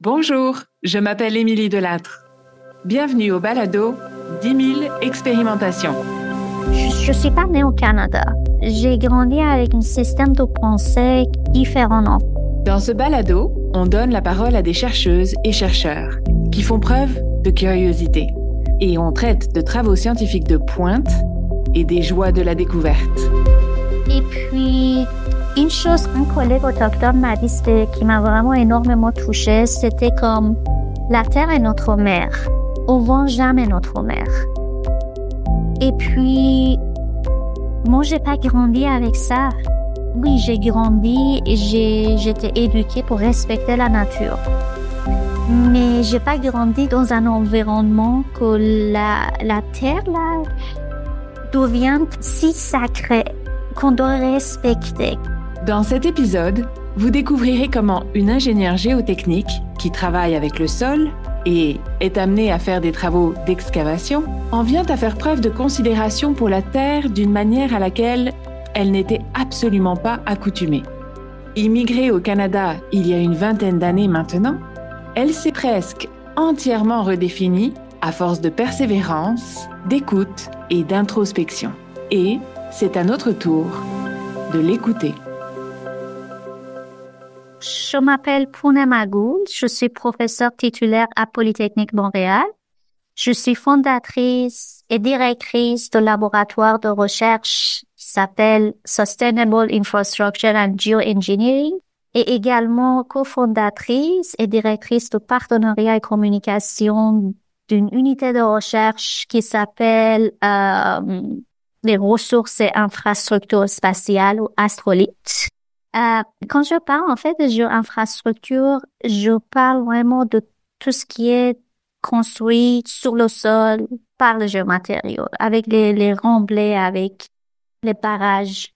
Bonjour, je m'appelle Émilie Delattre. Bienvenue au balado 10 000 expérimentations. Je suis pas née au Canada. J'ai grandi avec un système de pensée différent. Dans ce balado, on donne la parole à des chercheuses et chercheurs qui font preuve de curiosité. Et on traite de travaux scientifiques de pointe et des joies de la découverte. Et puis, une chose qu'un collègue autochtone m'a dit qui m'a vraiment énormément touchée, c'était comme la terre est notre mère. On ne vend jamais notre mère. Et puis, moi, j'ai pas grandi avec ça. Oui, j'ai grandi et j'étais éduquée pour respecter la nature. Mais j'ai pas grandi dans un environnement que la terre, là, devient si sacrée qu'on doit respecter. Dans cet épisode, vous découvrirez comment une ingénieure géotechnique qui travaille avec le sol et est amenée à faire des travaux d'excavation en vient à faire preuve de considération pour la terre d'une manière à laquelle elle n'était absolument pas accoutumée. Immigrée au Canada il y a une vingtaine d'années maintenant, elle s'est presque entièrement redéfinie à force de persévérance, d'écoute et d'introspection. Et c'est à notre tour de l'écouter. Je m'appelle Pounam Agoul, je suis professeure titulaire à Polytechnique Montréal. Je suis fondatrice et directrice de laboratoire de recherche qui s'appelle Sustainable Infrastructure and Geoengineering et également cofondatrice et directrice de partenariat et communication d'une unité de recherche qui s'appelle les ressources et infrastructures spatiales ou Astrolite. Quand je parle en fait de géoinfrastructure, je parle vraiment de tout ce qui est construit sur le sol par les géomatériaux, avec les remblais, avec les barrages.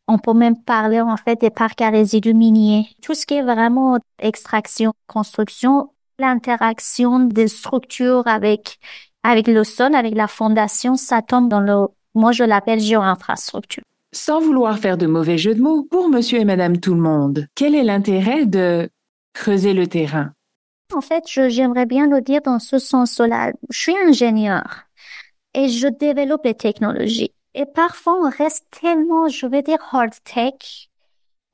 On peut même parler en fait des parcs à résidus miniers. Tout ce qui est vraiment extraction, construction, l'interaction des structures avec le sol, avec la fondation, ça tombe dans moi je l'appelle géoinfrastructure. Sans vouloir faire de mauvais jeux de mots, pour monsieur et madame tout le monde, quel est l'intérêt de creuser le terrain? En fait, j'aimerais bien le dire dans ce sens-là. Je suis ingénieure et je développe les technologies. Et parfois, on reste tellement, je vais dire, hard tech.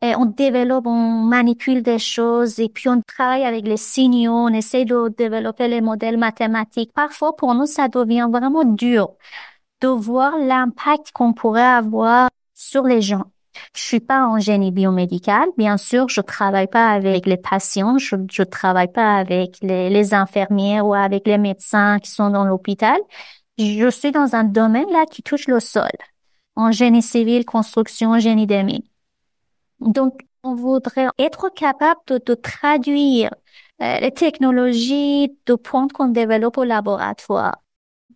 Et on développe, on manipule des choses et puis on travaille avec les signaux, on essaie de développer les modèles mathématiques. Parfois, pour nous, ça devient vraiment dur de voir l'impact qu'on pourrait avoir sur les gens. Je suis pas en génie biomédical. Bien sûr, je travaille pas avec les patients. Je travaille pas avec les infirmières ou avec les médecins qui sont dans l'hôpital. Je suis dans un domaine là qui touche le sol. En génie civil, construction, génie des mines. Donc, on voudrait être capable de traduire les technologies de pointe qu'on développe au laboratoire.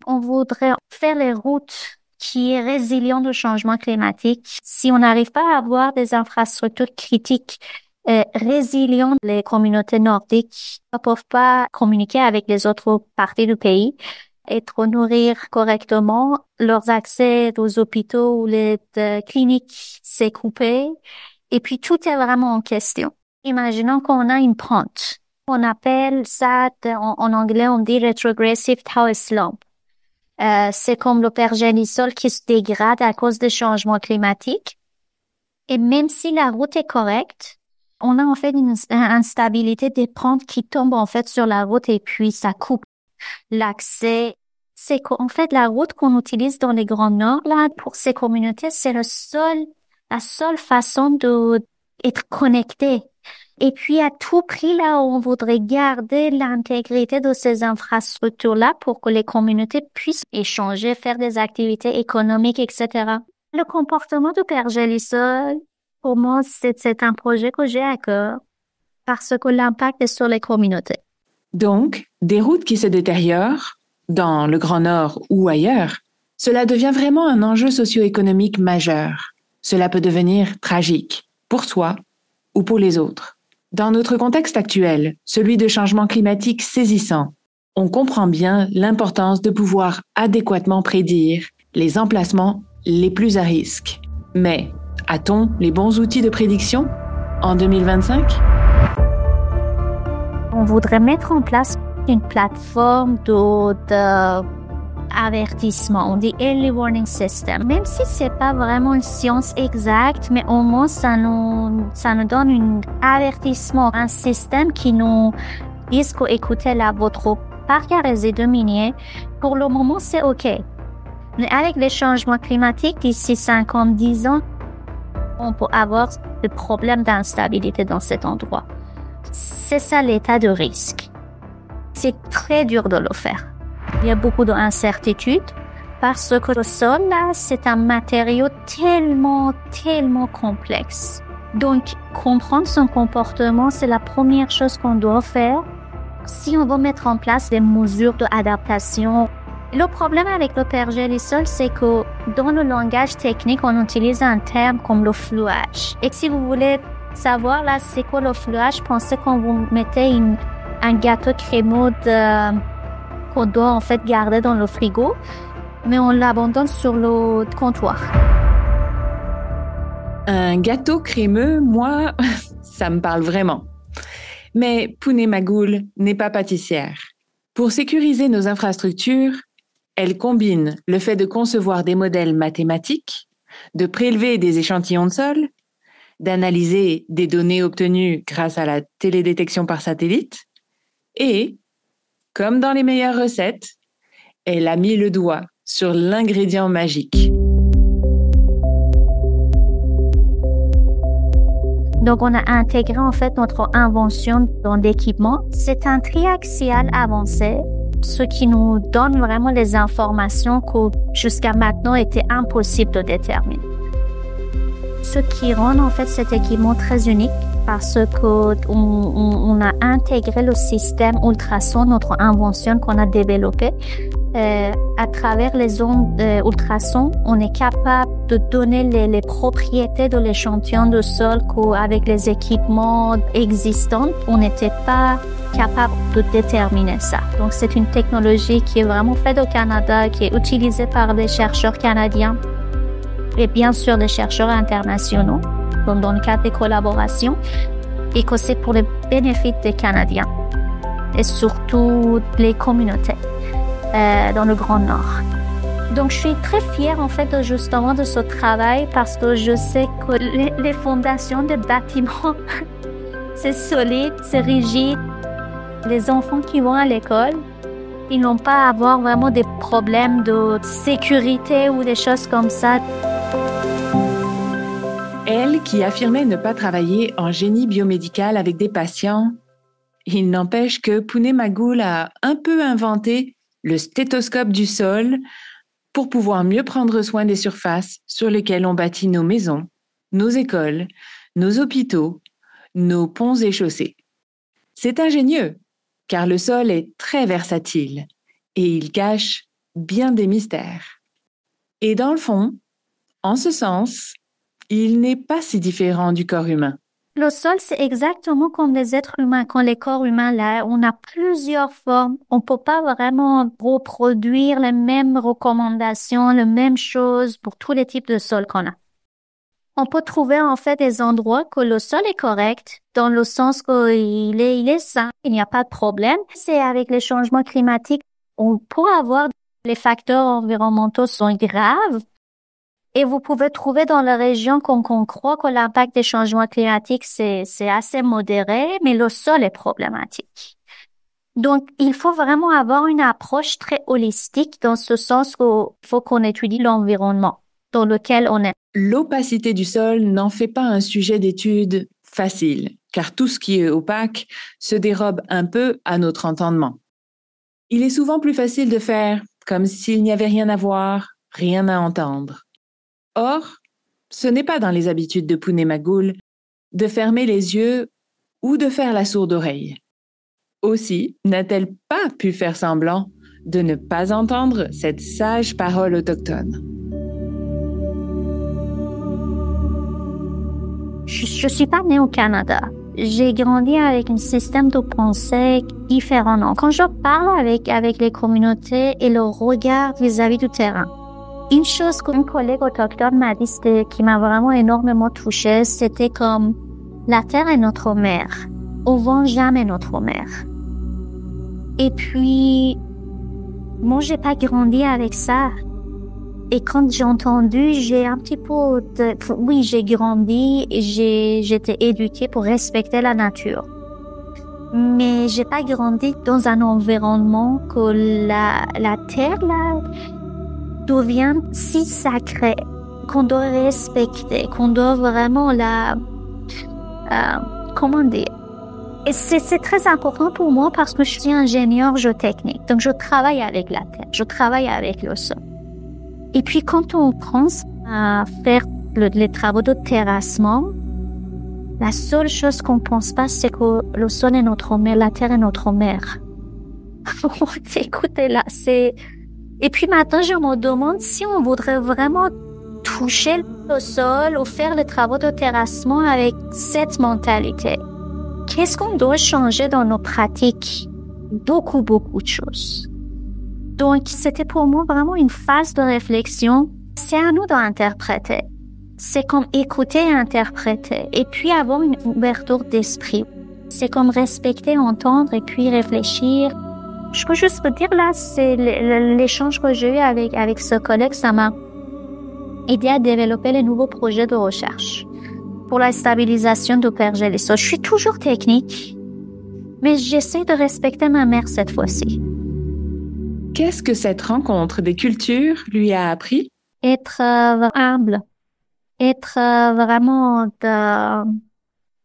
On voudrait faire les routes qui est résilient au changement climatique. Si on n'arrive pas à avoir des infrastructures critiques résilientes, les communautés nordiques ne peuvent pas communiquer avec les autres parties du pays et nourrir correctement. Leurs accès aux hôpitaux ou les cliniques s'est coupé. Et puis tout est vraiment en question. Imaginons qu'on a une pente. On appelle ça, en anglais, on dit retrogressive tower slope. C'est comme le pergélisol qui se dégrade à cause des changements climatiques. Et même si la route est correcte, on a en fait une instabilité des pentes qui tombent en fait sur la route et puis ça coupe l'accès. C'est qu'en fait la route qu'on utilise dans les Grands Nord là pour ces communautés, c'est la seule façon d'être connecté. Et puis, à tout prix, là, on voudrait garder l'intégrité de ces infrastructures-là pour que les communautés puissent échanger, faire des activités économiques, etc. Le comportement du pergélisol, pour moi, c'est un projet que j'ai à cœur parce que l'impact est sur les communautés. Donc, des routes qui se détériorent, dans le Grand Nord ou ailleurs, cela devient vraiment un enjeu socio-économique majeur. Cela peut devenir tragique, pour soi ou pour les autres. Dans notre contexte actuel, celui de changement climatique saisissant, on comprend bien l'importance de pouvoir adéquatement prédire les emplacements les plus à risque. Mais a-t-on les bons outils de prédiction en 2025? on voudrait mettre en place une plateforme d'avertissement, on dit Early Warning System. Même si c'est pas vraiment une science exacte, mais au moins ça nous donne un avertissement, un système qui nous dit qu'écoutez là, votre parc à résidus miniers, pour le moment c'est OK. Mais avec les changements climatiques d'ici 5 ans, 10 ans, on peut avoir des problèmes d'instabilité dans cet endroit. C'est ça l'état de risque. C'est très dur de le faire. Il y a beaucoup d'incertitudes parce que le sol, là, c'est un matériau tellement complexe. Donc, comprendre son comportement, c'est la première chose qu'on doit faire si on veut mettre en place des mesures d'adaptation. Le problème avec le pergélisol, c'est que dans le langage technique, on utilise un terme comme le flouage. Et si vous voulez savoir là, c'est quoi le flouage, pensez qu'on vous mettait un gâteau crémeux qu'on doit en fait garder dans le frigo, mais on l'abandonne sur le comptoir. Un gâteau crémeux, moi, ça me parle vraiment. Mais Pune Magool n'est pas pâtissière. Pour sécuriser nos infrastructures, elle combine le fait de concevoir des modèles mathématiques, de prélever des échantillons de sol, d'analyser des données obtenues grâce à la télédétection par satellite et, comme dans les meilleures recettes, elle a mis le doigt sur l'ingrédient magique. Donc, on a intégré en fait notre invention dans l'équipement. C'est un triaxial avancé, ce qui nous donne vraiment les informations que jusqu'à maintenant était impossible de déterminer. Ce qui rend en fait cet équipement très unique parce que on a intégré le système ultrason, notre invention qu'on a développée. À travers les ondes ultrasons, on est capable de donner les propriétés de l'échantillon de sol qu'avec les équipements existants, on n'était pas capable de déterminer ça. Donc, c'est une technologie qui est vraiment faite au Canada, qui est utilisée par des chercheurs canadiens et bien sûr des chercheurs internationaux, donc dans le cadre des collaborations, et que c'est pour le bénéfice des Canadiens et surtout les communautés dans le Grand Nord. Donc, je suis très fière en fait justement de ce travail parce que je sais que les fondations des bâtiments, c'est solide, c'est rigide. Les enfants qui vont à l'école, ils n'ont pas à avoir vraiment des problèmes de sécurité ou des choses comme ça. Elle, qui affirmait ne pas travailler en génie biomédical avec des patients, il n'empêche que Pune Magool a un peu inventé le stéthoscope du sol pour pouvoir mieux prendre soin des surfaces sur lesquelles on bâtit nos maisons, nos écoles, nos hôpitaux, nos ponts et chaussées. C'est ingénieux, car le sol est très versatile et il cache bien des mystères. Et dans le fond, en ce sens, il n'est pas si différent du corps humain. Le sol, c'est exactement comme les êtres humains. Quand les corps humains, là, on a plusieurs formes. On peut pas vraiment reproduire les mêmes recommandations, les mêmes choses pour tous les types de sols qu'on a. On peut trouver en fait des endroits que le sol est correct, dans le sens qu'il est sain, il n'y a pas de problème. C'est avec les changements climatiques, on pourrait avoir les facteurs environnementaux sont graves. Et vous pouvez trouver dans la région qu'on croit que l'impact des changements climatiques, c'est assez modéré, mais le sol est problématique. Donc, il faut vraiment avoir une approche très holistique dans ce sens qu'il faut qu'on étudie l'environnement dans lequel on est. L'opacité du sol n'en fait pas un sujet d'étude facile, car tout ce qui est opaque se dérobe un peu à notre entendement. Il est souvent plus facile de faire comme s'il n'y avait rien à voir, rien à entendre. Or, ce n'est pas dans les habitudes de Pune Magool de fermer les yeux ou de faire la sourde oreille. Aussi, n'a-t-elle pas pu faire semblant de ne pas entendre cette sage parole autochtone? Je suis pas née au Canada. J'ai grandi avec un système de pensée différent. Quand je parle avec les communautés et le regard vis-à-vis du terrain, une chose qu'un collègue autochtone m'a dit qui m'a vraiment énormément touchée, c'était comme la terre est notre mère. On vend jamais notre mère. Et puis, moi, j'ai pas grandi avec ça. Et quand j'ai entendu, j'ai un petit peu oui, j'ai grandi et j'étais éduquée pour respecter la nature. Mais j'ai pas grandi dans un environnement que la terre, là, devient si sacrée, qu'on doit respecter, qu'on doit vraiment comment dire? Et c'est très important pour moi parce que je suis ingénieur géotechnique. Donc, je travaille avec la terre, je travaille avec le sol. Et puis, quand on pense à faire les travaux de terrassement, la seule chose qu'on pense pas, c'est que le sol est notre mère, la terre est notre mère. Écoutez, là, Et puis maintenant, je me demande si on voudrait vraiment toucher le sol ou faire les travaux de terrassement avec cette mentalité. Qu'est-ce qu'on doit changer dans nos pratiques? Beaucoup, beaucoup de choses. Donc, c'était pour moi vraiment une phase de réflexion. C'est à nous d'interpréter. C'est comme écouter et interpréter. Et puis avoir une ouverture d'esprit. C'est comme respecter, entendre et puis réfléchir. Je peux juste vous dire là, c'est l'échange que j'ai eu avec ce collègue, ça m'a aidé à développer les nouveaux projets de recherche pour la stabilisation de pergélisol. Je suis toujours technique, mais j'essaie de respecter ma mère cette fois-ci. Qu'est-ce que cette rencontre des cultures lui a appris? Être humble, être vraiment de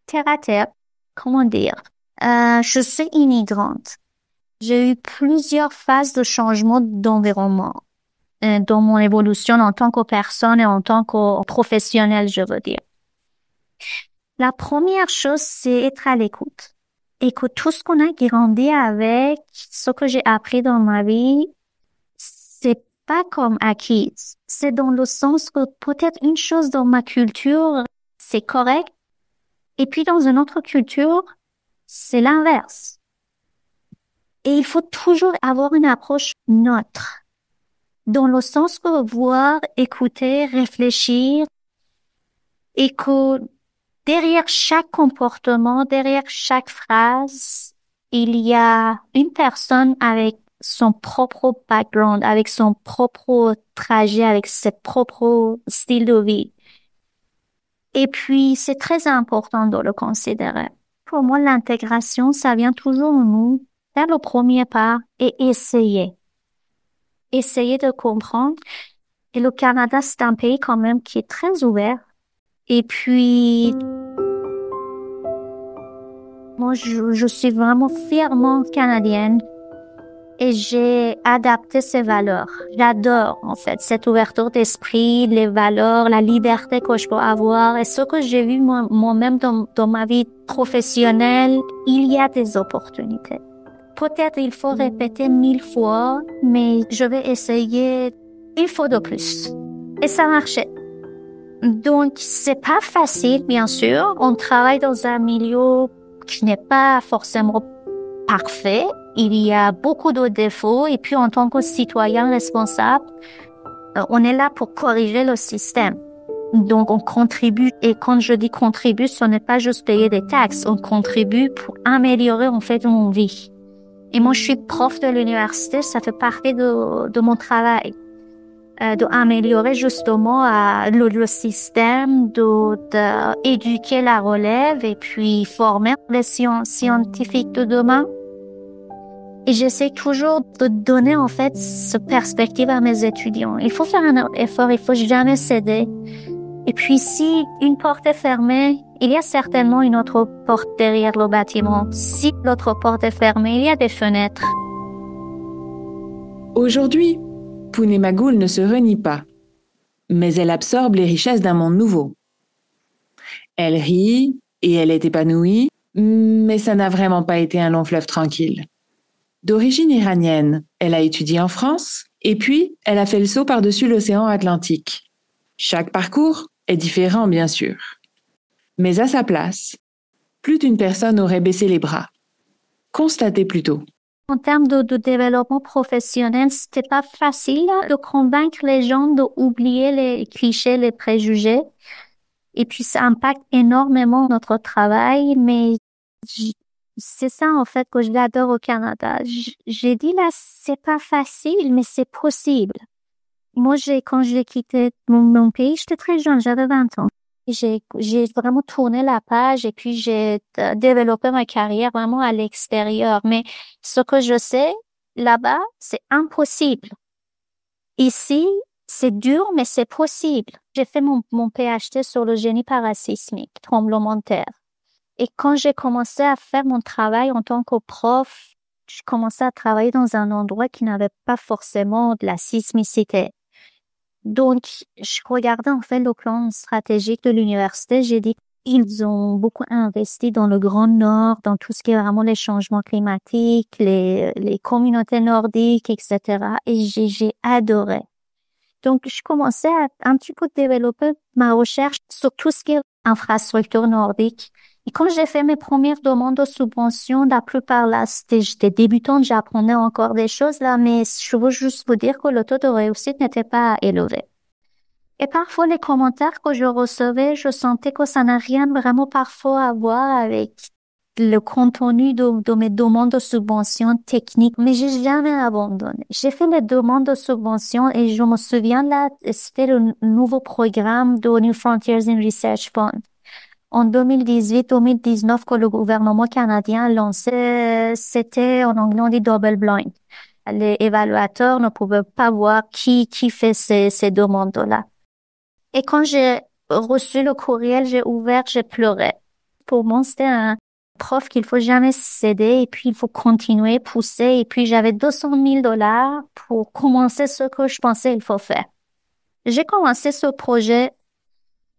terre à terre, comment dire. Je suis immigrante. J'ai eu plusieurs phases de changement d'environnement dans mon évolution en tant que personne et en tant que professionnelle, je veux dire. La première chose, c'est être à l'écoute. Et que tout ce qu'on a grandi avec, ce que j'ai appris dans ma vie, c'est pas comme acquis. C'est dans le sens que peut-être une chose dans ma culture, c'est correct. Et puis dans une autre culture, c'est l'inverse. Et il faut toujours avoir une approche neutre. Dans le sens que voir, écouter, réfléchir, et que derrière chaque comportement, derrière chaque phrase, il y a une personne avec son propre background, avec son propre trajet, avec ses propres styles de vie. Et puis, c'est très important de le considérer. Pour moi, l'intégration, ça vient toujours de nous, faire le premier pas et essayer. Essayer de comprendre. Et le Canada, c'est un pays quand même qui est très ouvert. Et puis, moi, je suis vraiment fièrement canadienne et j'ai adapté ces valeurs. J'adore, en fait, cette ouverture d'esprit, les valeurs, la liberté que je peux avoir. Et ce que j'ai vu moi-même dans ma vie professionnelle, il y a des opportunités. Peut-être il faut répéter 1000 fois, mais je vais essayer une fois de plus. Et ça marchait. Donc, c'est pas facile, bien sûr. On travaille dans un milieu qui n'est pas forcément parfait. Il y a beaucoup de défauts. Et puis, en tant que citoyen responsable, on est là pour corriger le système. Donc, on contribue. Et quand je dis contribue, ce n'est pas juste payer des taxes. On contribue pour améliorer, en fait, nos vies. Et moi, je suis prof de l'université. Ça fait partie de mon travail. D'améliorer justement le système, d'éduquer la relève et puis former les scientifiques de demain. Et j'essaie toujours de donner en fait cette perspective à mes étudiants. Il faut faire un effort, il faut jamais céder. Et puis si une porte est fermée, il y a certainement une autre porte derrière le bâtiment. Si l'autre porte est fermée, il y a des fenêtres. Aujourd'hui, Punémagoul ne se renie pas, mais elle absorbe les richesses d'un monde nouveau. Elle rit et elle est épanouie, mais ça n'a vraiment pas été un long fleuve tranquille. D'origine iranienne, elle a étudié en France et puis elle a fait le saut par-dessus l'océan Atlantique. Chaque parcours est différent, bien sûr. Mais à sa place, plus d'une personne aurait baissé les bras. Constatez plutôt. En termes de développement professionnel, c'était pas facile de convaincre les gens d'oublier les clichés, les préjugés. Et puis, ça impacte énormément notre travail, mais c'est ça, en fait, que j'adore au Canada. J'ai dit là, c'est pas facile, mais c'est possible. Moi, quand j'ai quitté mon pays, j'étais très jeune, j'avais 20 ans. J'ai vraiment tourné la page et puis j'ai développé ma carrière vraiment à l'extérieur. Mais ce que je sais, là-bas, c'est impossible. Ici, c'est dur, mais c'est possible. J'ai fait mon PhD sur le génie parasismique, tremblement de terre. Et quand j'ai commencé à faire mon travail en tant que prof, je commençais à travailler dans un endroit qui n'avait pas forcément de la sismicité. Donc, je regardais en fait le plan stratégique de l'université. J'ai dit, ils ont beaucoup investi dans le Grand Nord, dans tout ce qui est vraiment les changements climatiques, les communautés nordiques, etc. Et j'ai adoré. Donc, je commençais à un petit peu développer ma recherche sur tout ce qui est infrastructure nordique. Et quand j'ai fait mes premières demandes de subventions, la plupart là, j'étais débutante, j'apprenais encore des choses là, mais je veux juste vous dire que le taux de réussite n'était pas élevé. Et parfois, les commentaires que je recevais, je sentais que ça n'a rien vraiment parfois à voir avec le contenu de mes demandes de subventions techniques, mais j'ai jamais abandonné. J'ai fait les demandes de subventions et je me souviens là, c'était le nouveau programme de New Frontiers in Research Fund. En 2018-2019 que le gouvernement canadien a lancé, c'était en anglais on dit double blind. Les évaluateurs ne pouvaient pas voir qui fait ces demandes-là. Et quand j'ai reçu le courriel, j'ai ouvert, j'ai pleuré. Pour moi, c'était un prof qu'il faut jamais céder et puis il faut continuer, pousser. Et puis j'avais $200,000 pour commencer ce que je pensais il faut faire. J'ai commencé ce projet.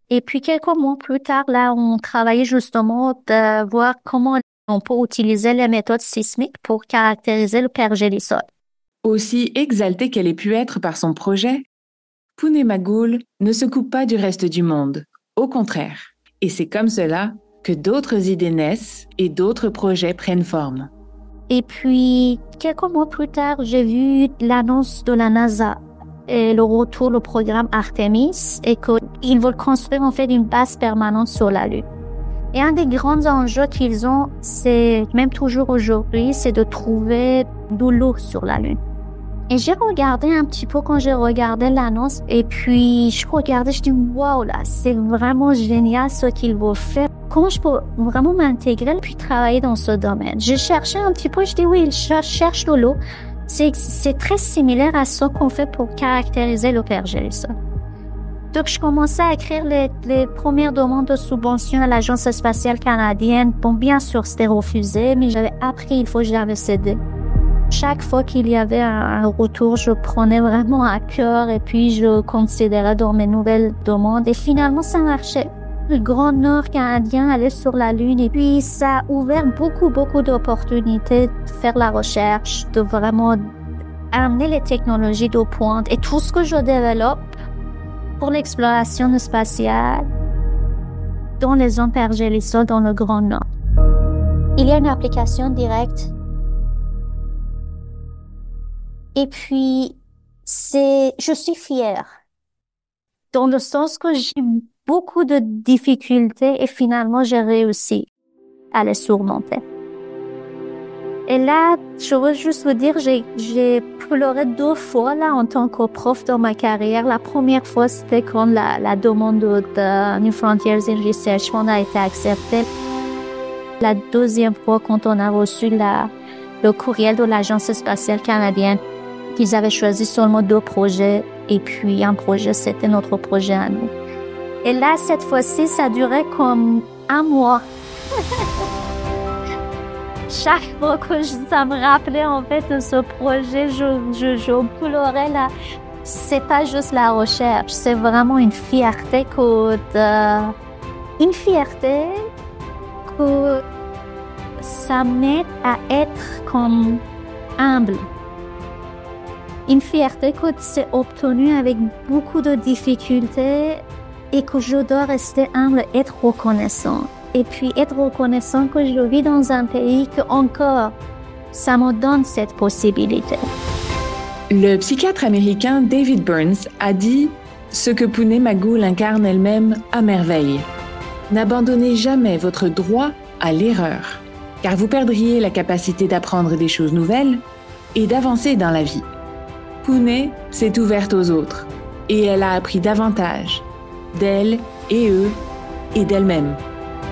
Et puis, quelques mois plus tard, là, on travaillait justement de voir comment on peut utiliser les méthodes sismiques pour caractériser le pergélisol. Aussi exaltée qu'elle ait pu être par son projet, Pune Magool ne se coupe pas du reste du monde. Au contraire. Et c'est comme cela que d'autres idées naissent et d'autres projets prennent forme. Et puis, quelques mois plus tard, j'ai vu l'annonce de la NASA et le retour au programme Artemis et qu'ils veulent construire en fait une base permanente sur la Lune. Et un des grands enjeux qu'ils ont, c'est même toujours aujourd'hui, c'est de trouver de l'eau sur la Lune. Et j'ai regardé un petit peu quand j'ai regardé l'annonce et puis je regardais, je dis waouh là, c'est vraiment génial ce qu'ils vont faire. Comment je peux vraiment m'intégrer puis travailler dans ce domaine? J'ai cherché un petit peu, je dis oui, ils cherchent de l'eau. C'est très similaire à ce qu'on fait pour caractériser le pergélisol. Donc, je commençais à écrire les premières demandes de subvention à l'Agence spatiale canadienne. Bon, bien sûr, c'était refusé, mais j'avais appris, il faut jamais céder. Chaque fois qu'il y avait un retour, je prenais vraiment à cœur et puis je considérais dans mes nouvelles demandes. Et finalement, ça marchait. Le Grand Nord canadien allait sur la Lune et puis ça a ouvert beaucoup d'opportunités de faire la recherche, de vraiment amener les technologies de pointe et tout ce que je développe pour l'exploration spatiale dans les zones pergélisol dans le Grand Nord. Il y a une application directe et puis je suis fière dans le sens que j'ai beaucoup de difficultés et finalement j'ai réussi à les surmonter. Et là, je veux juste vous dire, j'ai pleuré 2 fois là en tant que prof dans ma carrière. La première fois, c'était quand la demande de New Frontiers in Research Fund a été acceptée. La deuxième fois, quand on a reçu le courriel de l'Agence spatiale canadienne, qu'ils avaient choisi seulement 2 projets et puis un projet, c'était notre projet à nous. Et là, cette fois-ci, ça durait comme 1 mois. Chaque fois que ça me rappelait en fait de ce projet, je pleurais là. C'est pas juste la recherche, c'est vraiment une fierté que ça m'aide à être comme humble. Une fierté que c'est obtenu avec beaucoup de difficultés et que je dois rester humble, être reconnaissant. Et puis être reconnaissant que je vis dans un pays que encore, ça me donne cette possibilité. Le psychiatre américain David Burns a dit ce que Pune Magool incarne elle-même à merveille. N'abandonnez jamais votre droit à l'erreur. car vous perdriez la capacité d'apprendre des choses nouvelles et d'avancer dans la vie. Pune s'est ouverte aux autres et elle a appris davantage d'elle et eux et d'elle-même.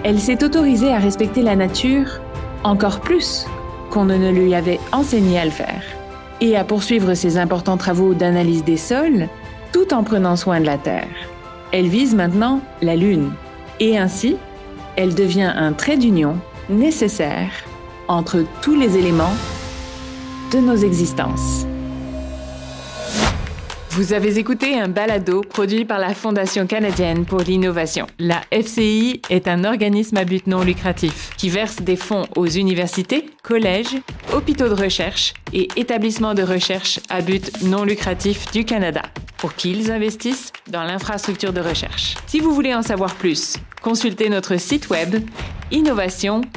Elle s'est autorisée à respecter la nature encore plus qu'on ne lui avait enseigné à le faire et à poursuivre ses importants travaux d'analyse des sols tout en prenant soin de la Terre. Elle vise maintenant la Lune et ainsi, elle devient un trait d'union nécessaire entre tous les éléments de nos existences. Vous avez écouté un balado produit par la Fondation canadienne pour l'innovation. La FCI est un organisme à but non lucratif qui verse des fonds aux universités, collèges, hôpitaux de recherche et établissements de recherche à but non lucratif du Canada pour qu'ils investissent dans l'infrastructure de recherche. Si vous voulez en savoir plus, consultez notre site web innovation.ca.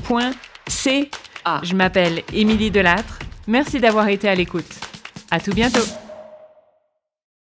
Je m'appelle Émilie Delattre. Merci d'avoir été à l'écoute. À tout bientôt.